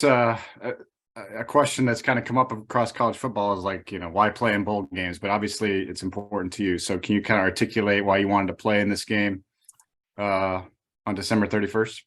A question that's kind of come up across college football is like, why play in bowl games? But obviously it's important to you. So can you kind of articulate why you wanted to play in this game on December 31st?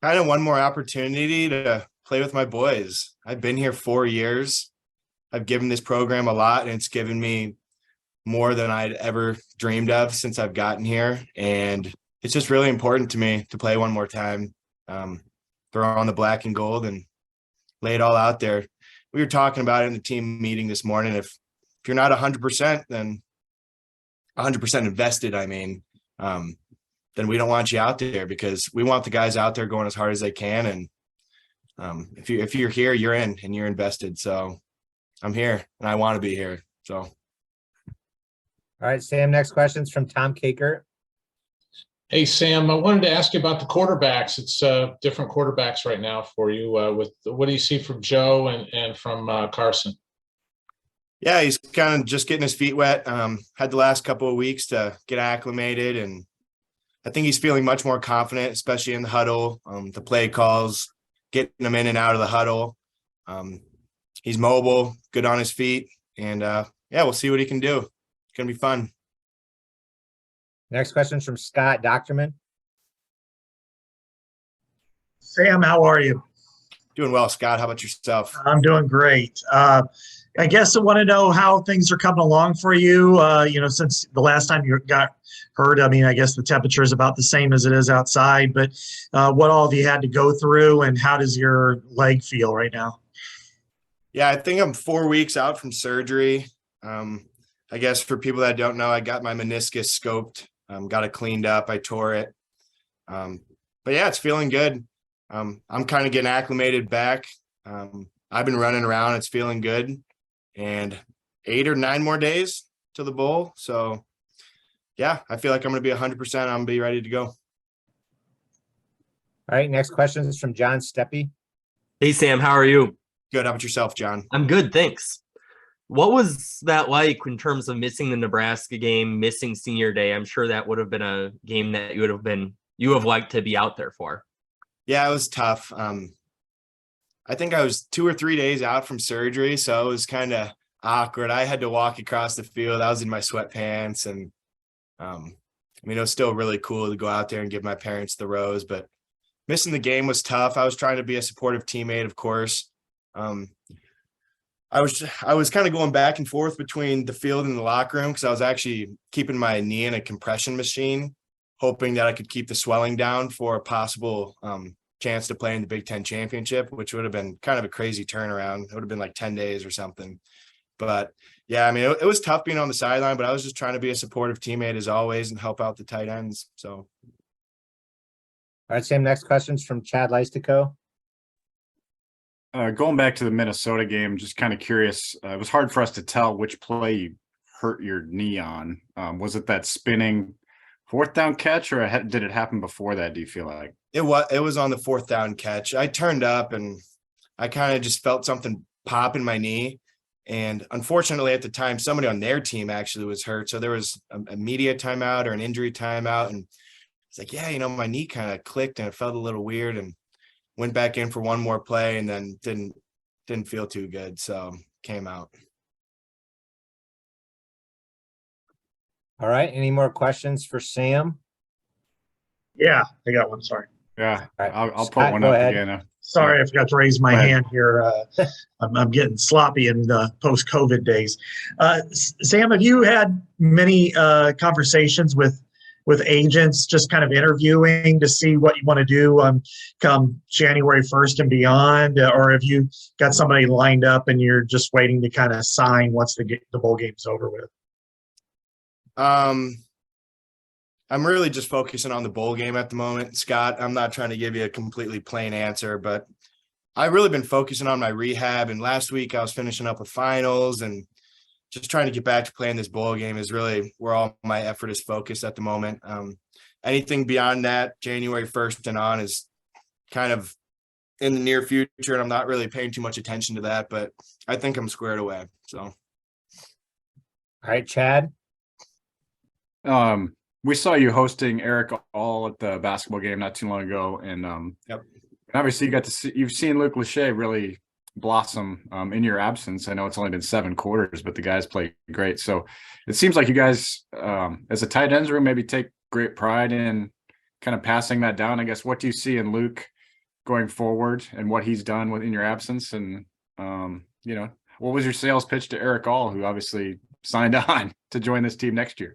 Kind of one more opportunity to play with my boys. I've been here 4 years. I've given this program a lot, and it's given me more than I'd ever dreamed of since I've gotten here. And it's just really important to me to play one more time, throw on the black and gold and lay it all out there. We were talking about it in the team meeting this morning. If you're not 100%, then 100% invested, then we don't want you out there, because we want the guys out there going as hard as they can. And if you're here, you're in and you're invested. So I'm here and I want to be here. So. All right, Sam, next question's from Tom Caker. Hey, Sam, I wanted to ask you about the quarterbacks. It's different quarterbacks right now for you. What do you see from Joe and from Carson? Yeah, he's kind of just getting his feet wet. Had the last couple of weeks to get acclimated, and I think he's feeling much more confident, especially in the huddle, the play calls, getting him in and out of the huddle. He's mobile, good on his feet, and we'll see what he can do. It's going to be fun. Next question is from Scott Docterman. Sam, how are you? Doing well, Scott. How about yourself? I'm doing great. I guess I want to know how things are coming along for you. Since the last time you got hurt, I guess the temperature is about the same as it is outside, but what all have you had to go through, and how does your leg feel right now? Yeah, I think I'm 4 weeks out from surgery. I guess for people that don't know, I got my meniscus scoped, got it cleaned up. I tore it. But yeah, it's feeling good. I'm kind of getting acclimated back. I've been running around. It's feeling good. And 8 or 9 more days to the bowl. So yeah, I feel like I'm going to be 100%. I'm going to be ready to go. All right, next question is from John Steppe. Hey, Sam, how are you? Good. How about yourself, John? I'm good, thanks. What was that like in terms of missing the Nebraska game, missing senior day? I'm sure that would have been a game that you have liked to be out there for. Yeah, it was tough. I think I was 2 or 3 days out from surgery, so it was kind of awkward. I had to walk across the field. I was in my sweatpants, and it was still really cool to go out there and give my parents the rose, but missing the game was tough. I was trying to be a supportive teammate, of course. I was kind of going back and forth between the field and the locker room, because I was actually keeping my knee in a compression machine, hoping that I could keep the swelling down for a possible chance to play in the Big Ten championship, which would have been kind of a crazy turnaround. It would have been like 10 days or something. But yeah, it was tough being on the sideline, but I was just trying to be a supportive teammate as always and help out the tight ends. So. All right, Sam, next question is from Chad Leistico. Going back to the Minnesota game, just kind of curious. It was hard for us to tell which play you hurt your knee on. Was it that spinning 4th down catch, or did it happen before that, do you feel like? It was on the 4th down catch. I turned up and I kind of just felt something pop in my knee. And unfortunately at the time, somebody on their team actually was hurt. So there was a media timeout or an injury timeout. And it's like, yeah, my knee kind of clicked and it felt a little weird, and went back in for one more play and then didn't feel too good. So came out. All right, any more questions for Sam? Yeah, I got one. Sorry. Yeah, right. I'll Scott, put one go up ahead. again. Sorry, I forgot to raise my hand here. I'm getting sloppy in the post-COVID days. Sam, have you had many conversations with agents, just kind of interviewing to see what you want to do come January 1st and beyond? Or have you got somebody lined up and you're just waiting to kind of sign once the bowl game's over with? I'm really just focusing on the bowl game at the moment, Scott. I'm not trying to give you a completely plain answer, but I've really been focusing on my rehab. And last week I was finishing up with finals, and just trying to get back to playing this bowl game is really where all my effort is focused at the moment. Anything beyond that, January 1st and on, is kind of in the near future, and I'm not really paying too much attention to that, but I think I'm squared away. So. All right, Chad. We saw you hosting Eric All at the basketball game not too long ago, and Yep. Obviously, you've seen Luke Lachey really blossom in your absence. I know it's only been 7 quarters, but the guys play great. So it seems like you guys, as a tight ends room, maybe take great pride in kind of passing that down. I guess, what do you see in Luke going forward and what he's done in your absence? And, what was your sales pitch to Eric All, who obviously signed on to join this team next year?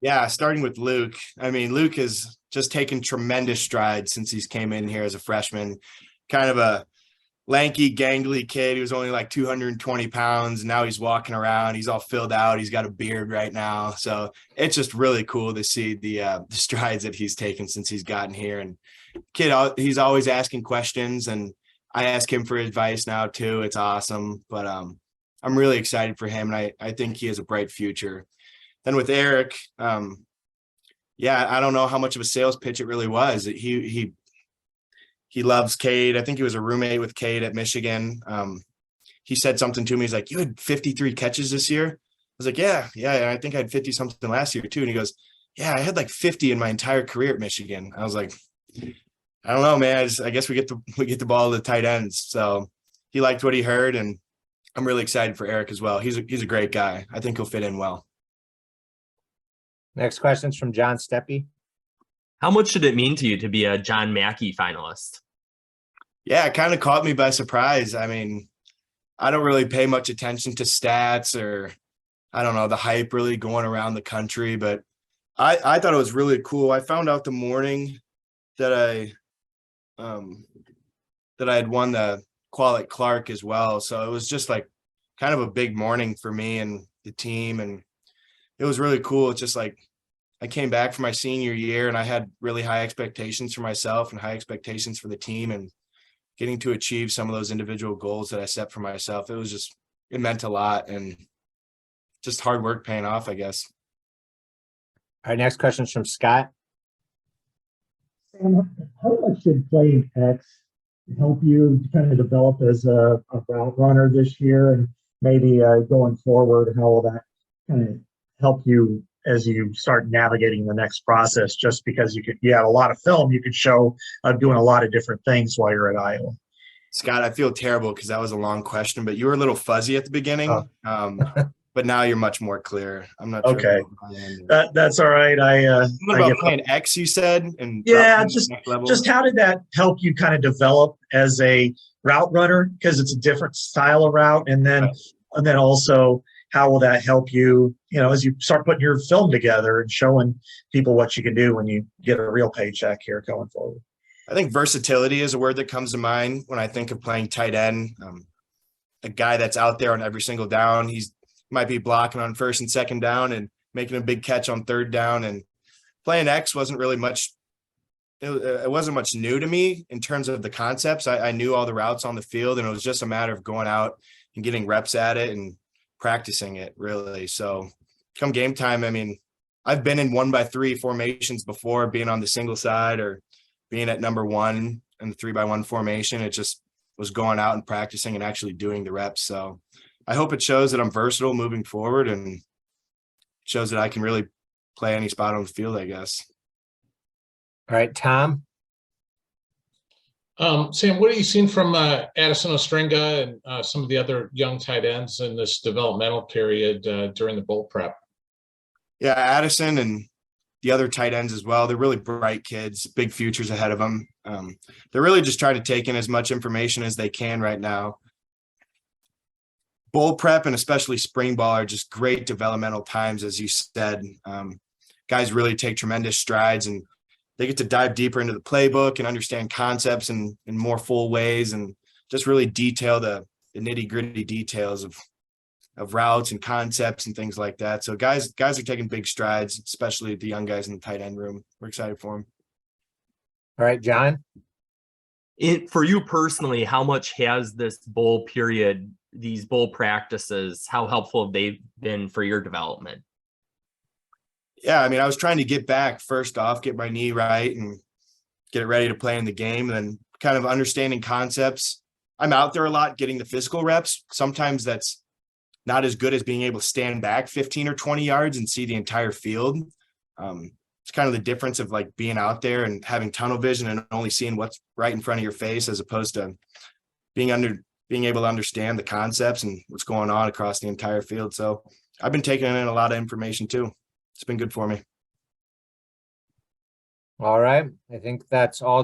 Yeah, starting with Luke. I mean, Luke has just taken tremendous strides since he's came in here as a freshman. Kind of a lanky, gangly kid. He was only like 220 pounds. Now he's walking around. He's all filled out. He's got a beard right now. So it's just really cool to see the strides that he's taken since he's gotten here. And kid, he's always asking questions, and I ask him for advice now too. It's awesome. But I'm really excited for him, and I think he has a bright future. Then with Eric, I don't know how much of a sales pitch it really was. He loves Cade. I think he was a roommate with Cade at Michigan. He said something to me. He's like, "You had 53 catches this year?" I was like, yeah. And I think I had 50 something last year too. And he goes, "Yeah, I had like 50 in my entire career at Michigan." I was like, I don't know, man. I guess we get the ball to the tight ends. So he liked what he heard, and I'm really excited for Eric as well. He's a great guy. I think he'll fit in well. Next question's from John Steppe. How much did it mean to you to be a John Mackey finalist? Yeah, it kind of caught me by surprise. I mean, I don't really pay much attention to stats or, I don't know, the hype really going around the country, but I thought it was really cool. I found out the morning that I had won the Qual Clark as well. So it was just like kind of a big morning for me and the team, and it was really cool. It's just like I came back for my senior year, and I had really high expectations for myself and high expectations for the team, and getting to achieve some of those individual goals that I set for myself. It meant a lot, and just hard work paying off, I guess. All right, next question's from Scott. Sam, how much did playing X help you kind of develop as a route runner this year, and maybe going forward, how will that kind of help you as you start navigating the next process? Just because you have a lot of film you could show doing a lot of different things while you're at Iowa. Scott, I feel terrible because that was a long question, but you were a little fuzzy at the beginning. But now you're much more clear. I'm not sure. Okay. That's all right. What about playing X, you said? And yeah, just how did that help you kind of develop as a route runner? Because it's a different style of route. And then also, how will that help you, as you start putting your film together and showing people what you can do when you get a real paycheck here going forward? I think versatility is a word that comes to mind when I think of playing tight end. A guy that's out there on every single down. He might be blocking on first and second down and making a big catch on third down. And playing X wasn't really much. It wasn't much new to me in terms of the concepts. I knew all the routes on the field, and it was just a matter of going out and getting reps at it and practicing it, really. So come game time, I mean, I've been in 1x3 formations before, being on the single side or being at number 1 in the 3x1 formation. It just was going out and practicing and actually doing the reps. So I hope it shows that I'm versatile moving forward, and shows that I can really play any spot on the field, I guess. All right, Tom. Sam, what have you seen from Addison Ostringa and some of the other young tight ends in this developmental period during the bowl prep? Yeah, Addison and the other tight ends as well. They're really bright kids, big futures ahead of them. They're really just trying to take in as much information as they can right now. Bowl prep and especially spring ball are just great developmental times, as you said. Guys really take tremendous strides, and they get to dive deeper into the playbook and understand concepts in more full ways, and just really detail the nitty-gritty details of routes and concepts and things like that. So guys are taking big strides, especially the young guys in the tight end room. We're excited for them. All right, John. For you personally, how much has this bowl period, these bowl practices, how helpful have they been for your development? Yeah, I mean, I was trying to get back first off, get my knee right and get it ready to play in the game, and then kind of understanding concepts. I'm out there a lot getting the physical reps. Sometimes that's not as good as being able to stand back 15 or 20 yards and see the entire field. it's kind of the difference of like being out there and having tunnel vision and only seeing what's right in front of your face, as opposed to being able to understand the concepts and what's going on across the entire field. So I've been taking in a lot of information too. It's been good for me. All right. I think that's all the